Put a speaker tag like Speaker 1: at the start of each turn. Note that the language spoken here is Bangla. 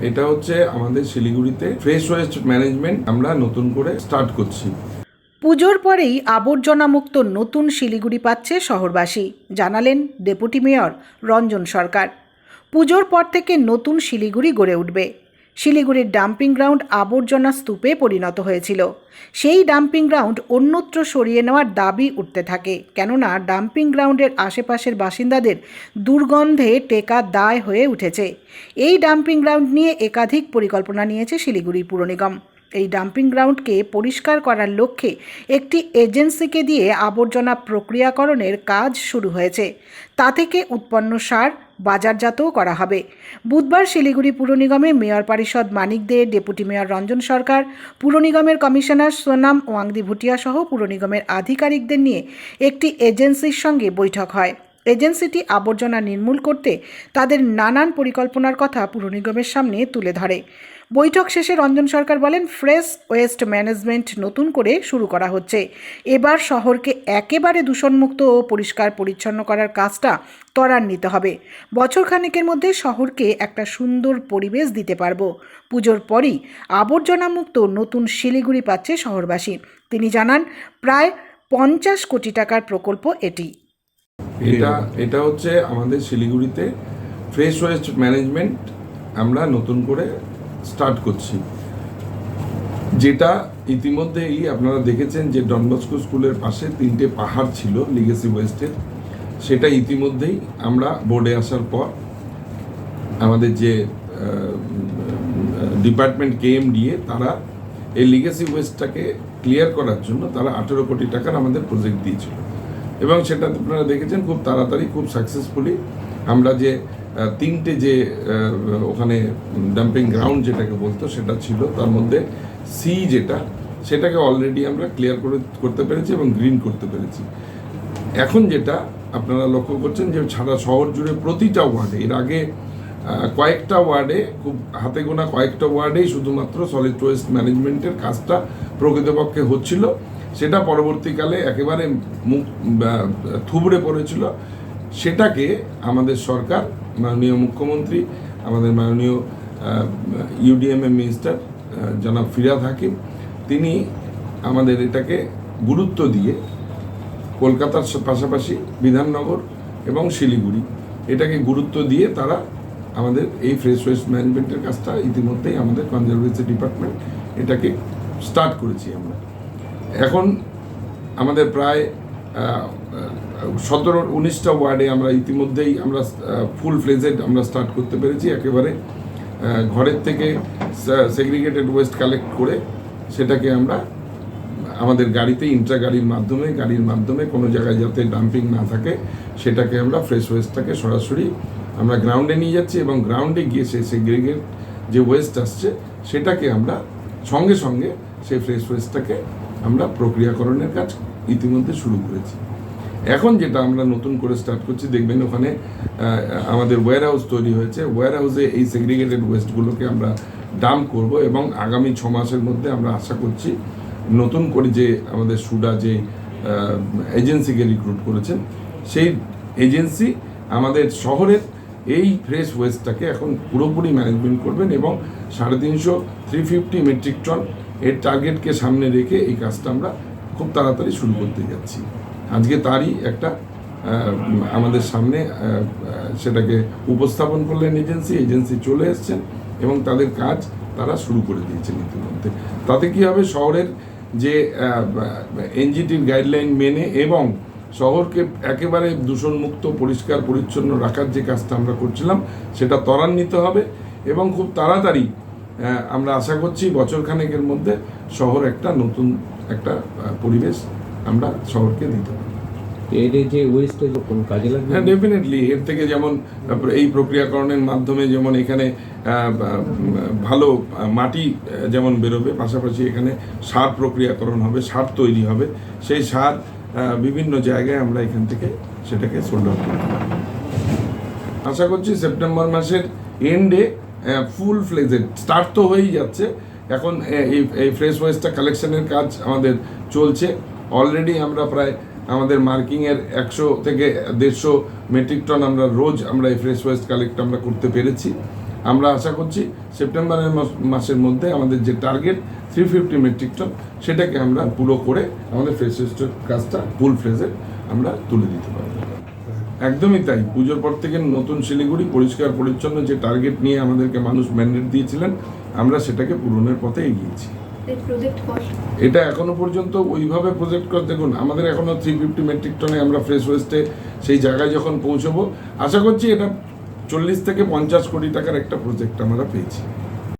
Speaker 1: এটা হচ্ছে আমাদের শিলিগুড়িতে ফ্রেশ ওয়েস্ট ম্যানেজমেন্ট আমরা নতুন করে স্টার্ট করছি।
Speaker 2: পুজোর পরেই আবর্জনামুক্ত নতুন শিলিগুড়ি পাচ্ছে শহরবাসী, জানালেন ডেপুটি মেয়র রঞ্জন সরকার। পুজোর পর থেকে নতুন শিলিগুড়ি গড়ে উঠবে। শিলিগুড়ির ডাম্পিং গ্রাউন্ড আবর্জনা স্তূপে পরিণত হয়েছিল। সেই ডাম্পিং গ্রাউন্ড অন্যত্র সরিয়ে নেওয়ার দাবি উঠতে থাকে, কেননা ডাম্পিং গ্রাউন্ডের আশেপাশের বাসিন্দাদের দুর্গন্ধে টেকা দায় হয়ে উঠেছে। এই ডাম্পিং গ্রাউন্ড নিয়ে একাধিক পরিকল্পনা নিয়েছে শিলিগুড়ি পুর নিগম। এই ডাম্পিং গ্রাউন্ডকে পরিষ্কার করার লক্ষ্যে একটি এজেন্সিকে দিয়ে আবর্জনা প্রক্রিয়াকরণের কাজ শুরু হয়েছে। তা থেকে উৎপন্ন সার বাজারজাতও করা হবে। বুধবার শিলিগুড়ি পুর নিগমে মেয়র পরিষদ মানিক দে, ডেপুটি মেয়র রঞ্জন সরকার, পুর নিগমের কমিশনার সোনাম ওয়াংদি ভুটিয়া সহ পুর নিগমের আধিকারিকদের নিয়ে একটি এজেন্সির সঙ্গে বৈঠক হয়। এজেন্সিটি আবর্জনা নির্মূল করতে তাদের নানান পরিকল্পনার কথা পুর নিগমের সামনে তুলে ধরে। বৈঠক শেষে রঞ্জন সরকার বলেন, ফ্রেশ ওয়েস্ট ম্যানেজমেন্ট নতুন করে শুরু করা হচ্ছে। এবার শহরকে একেবারে দূষণমুক্ত ও পরিষ্কার পরিচ্ছন্ন করার কাজটা ত্বরান্বিত হবে। বছরখানেকের মধ্যে শহরকে একটা সুন্দর পরিবেশ দিতে পারবো। পুজোর পরই আবর্জনামুক্ত নতুন শিলিগুড়ি পাচ্ছে শহরবাসী। তিনি জানান, প্রায় 50 কোটি টাকার প্রকল্প এটি।
Speaker 1: এটা হচ্ছে আমাদের শিলিগুড়িতে ফ্রেশ ওয়েস্ট ম্যানেজমেন্ট আমরা নতুন করে স্টার্ট করছি, যেটা ইতিমধ্যেই আপনারা দেখেছেন যে ডন বস্কো স্কুলের পাশে 3টে পাহাড় ছিল লিগেসি ওয়েস্টের। সেটা ইতিমধ্যেই আমরা বোর্ডে আসার পর আমাদের যে ডিপার্টমেন্ট কেএমডিএ তারা এই লিগেসি ওয়েস্টটাকে ক্লিয়ার করার জন্য তারা 18 কোটি টাকার আমাদের প্রজেক্ট দিয়েছিল, এবং সেটা আপনারা দেখেছেন খুব তাড়াতাড়ি খুব সাকসেসফুলি আমরা যে 3টে যে ওখানে ডাম্পিং গ্রাউন্ড যেটাকে বলতো সেটা ছিল, তার মধ্যে সি যেটা সেটাকে অলরেডি আমরা ক্লিয়ার করতে পেরেছি এবং গ্রিন করতে পেরেছি। এখন যেটা আপনারা লক্ষ্য করছেন যে সারা শহর জুড়ে প্রতিটা ওয়ার্ডে, এর আগে কয়েকটা ওয়ার্ডে, খুব হাতে গোনা কয়েকটা ওয়ার্ডেই শুধুমাত্র সলিড ওয়েস্ট ম্যানেজমেন্টের কাজটা প্রকৃতপক্ষে হচ্ছিল। সেটা পরবর্তীকালে একেবারে থুবড়ে পড়েছিল। সেটাকে আমাদের সরকার, মাননীয় মুখ্যমন্ত্রী, আমাদের মাননীয় ইউডিএমএ মিনিস্টার জনাব ফিরহাদ হাকিম, তিনি আমাদের এটাকে গুরুত্ব দিয়ে কলকাতার পাশাপাশি বিধাননগর এবং শিলিগুড়ি এটাকে গুরুত্ব দিয়ে তারা আমাদের এই ফ্রেশ ওয়েস্ট ম্যানেজমেন্টের কাজটা ইতিমধ্যেই আমাদের কনজারভেন্সি ডিপার্টমেন্ট এটাকে স্টার্ট করেছি আমরা। এখন আমাদের প্রায় 17-19টা ওয়ার্ডে আমরা ইতিমধ্যেই আমরা ফুল ফ্লেজেড আমরা স্টার্ট করতে পেরেছি। একেবারে ঘরের থেকে সেগ্রিগেটেড ওয়েস্ট কালেক্ট করে সেটাকে আমরা আমাদের গাড়িতে গাড়ির মাধ্যমে কোনো জায়গায় যাতে ডাম্পিং না থাকে সেটাকে আমরা ফ্রেশ ওয়েস্টটাকে সরাসরি আমরা গ্রাউন্ডে নিয়ে যাচ্ছি, এবং গ্রাউন্ডে গিয়ে সেই সেগ্রিগেট যে ওয়েস্ট আসছে সেটাকে আমরা সঙ্গে সঙ্গে সেই ফ্রেশ ওয়েস্টটাকে আমরা প্রক্রিয়াকরণের কাজ ইতিমধ্যে শুরু করেছি। এখন যেটা আমরা নতুন করে স্টার্ট করছি, দেখবেন ওখানে আমাদের ওয়্যার হাউস তৈরি হয়েছে। ওয়্যার হাউসে এই সেগ্রিগেটেড ওয়েস্টগুলোকে আমরা ডাম্প করব, এবং আগামী 6 মাসের মধ্যে আমরা আশা করছি নতুন করে যে আমাদের সুডা যে এজেন্সিকে রিক্রুট করেছেন, সেই এজেন্সি আমাদের শহরের এই ফ্রেশ ওয়েস্টটাকে এখন পুরোপুরি ম্যানেজমেন্ট করবেন, এবং 350 মেট্রিক টন এর টার্গেটকে সামনে রেখে এই কাজটা আমরা খুব তাড়াতাড়ি শুরু করতে যাচ্ছি। আজকে তারই একটা আমাদের সামনে সেটাকে উপস্থাপন করলেন এজেন্সি চলে এসছেন এবং তাদের কাজ তারা শুরু করে দিয়েছেন ইতিমধ্যে। তাতে কী হবে, শহরের যে এনজিটির গাইডলাইন মেনে এবং শহরকে একেবারে দূষণমুক্ত পরিষ্কার পরিচ্ছন্ন রাখার যে কাজটা আমরা করছিলাম সেটা ত্বরান্বিত হবে, এবং খুব তাড়াতাড়ি আমরা আশা করছি বছরখানেকের মধ্যে শহর একটা নতুন একটা পরিবেশ আমরা শহরকে দিতে পারি।
Speaker 3: এর যে ওয়েস্টটা যখন কাজে লাগবে,
Speaker 1: হ্যাঁ ডেফিনেটলি এর থেকে যেমন এই প্রক্রিয়াকরণের মাধ্যমে যেমন এখানে ভালো মাটি যেমন বেরোবে, পাশাপাশি এখানে সার প্রক্রিয়াকরণ হবে, সার তৈরি হবে, সেই সার বিভিন্ন জায়গায় আমরা এখান থেকে সেটাকে সোল্ড আউট করতে পারি। আশা করছি সেপ্টেম্বর মাসের এন্ডে ফুল ফ্লেজেড স্টার্ট তো হয়েই যাচ্ছে। এখন এই ফ্রেশ ওয়েস্টটা কালেকশনের কাজ আমাদের চলছে। অলরেডি আমরা প্রায় আমাদের মার্কিংয়ের 100 থেকে 150 মেট্রিক টন আমরা রোজ আমরা এই ফ্রেশ ওয়েস্ট কালেক্ট আমরা করতে পেরেছি। আমরা আশা করছি সেপ্টেম্বরের মাসের মধ্যে আমাদের যে টার্গেট 350 মেট্রিক টন সেটাকে আমরা পুরো করে আমাদের ফ্রেশ ওয়েস্টের কাজটা ফুল ফ্লেজে আমরা তুলে দিতে পারবো। একদমই তাই, পুজোর পর থেকে নতুন শিলিগুড়ি পরিষ্কার পরিচ্ছন্ন যে টার্গেট নিয়ে আমাদেরকে মানুষ ম্যান্ডেট দিয়েছিলেন, আমরা সেটাকে পূরণের পথে এগিয়েছি। এটা এখনো পর্যন্ত ওইভাবে প্রজেক্ট করে দেখুন, আমাদের এখনো 350 মেট্রিক টনে আমরা ফ্রেশ ওয়েস্টে সেই জায়গায় যখন পৌঁছবো, আশা করছি এটা 40 থেকে 50 কোটি টাকার একটা প্রজেক্ট আমরা পেয়েছি।